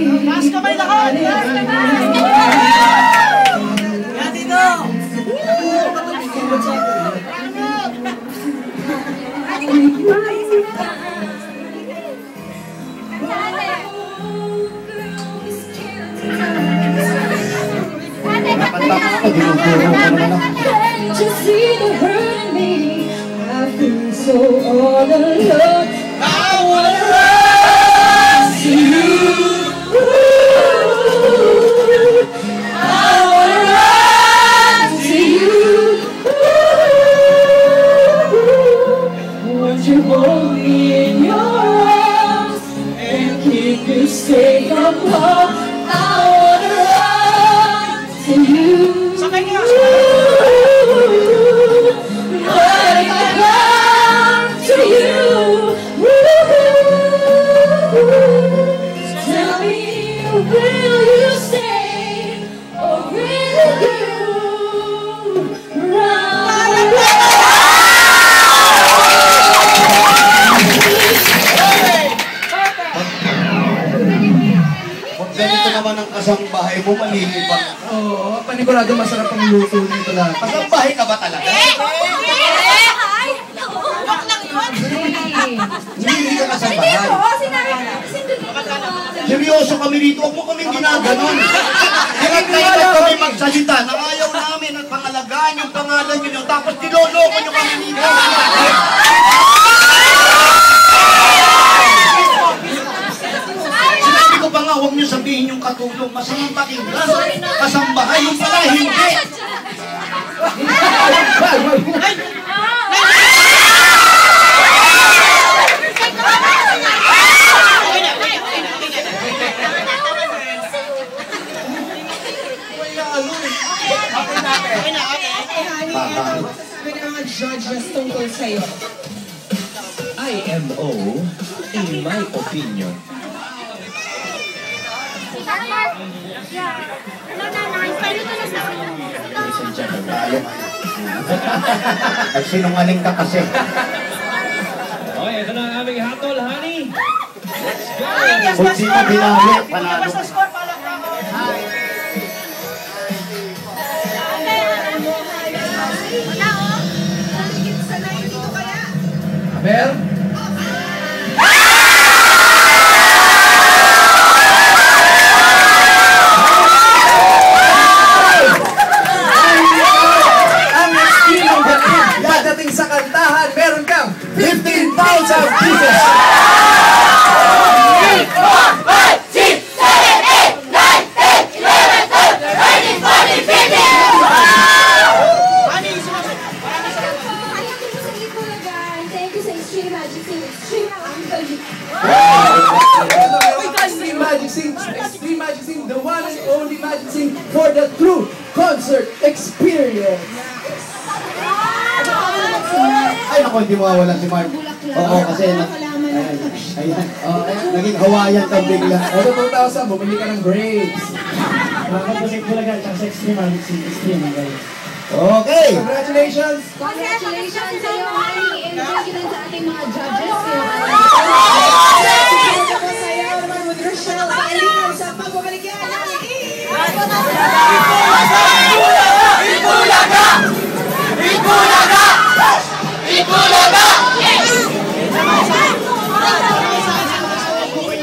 Taas kamay lahat! Taas kamay! Yan dito! Just see the hurt in me. I feel so all alone. I wanna run to you. I wanna run to you. Won't you hold me in your arms and keep you safe from harm? I wanna run to you. Will you stay or will you run? Ganito naman ang kasambahay mo, malilipan. Oo, panigurado masarap ang luto nito lahat. Kasambahay ka ba talaga? Hindi ka kasambahay. Seryoso kami dito, huwag mo kaming ginaganon. Hirap kami magsalita na ayaw namin at pangalagaan yung pangalan nyo, tapos niloloko nyo kami dito. Sinabi ko pa nga, huwag nyo sabihin yung katulong, masamang pakinggan. Kasambahay yung pala, hindi. May mga judges tungkol sa'yo. IMO, in my opinion. Ay, sinungaling ka kasi. Okay, ito na ang aming hatol, honey. Let's go! Kung sino binawi, panalo. Aber? Ang estilo pagdating sa kantahan, meron kang 15,000 pieces! 3 Magic Sing, Extreme Magic Sing, the one and only Magic Sing for the true concert experience. Ay, ako, hindi mawawala si Mark. Oo, kasi ayan. Naging Hawaiian ka bigla. Oto 2,000, bumili ka ng grapes. Nakapasik ko lang sa Extreme Magic Sing, Extreme, guys. Okay! Congratulations! Congratulations sa iyo, honey! And thank you din sa ating mga judges.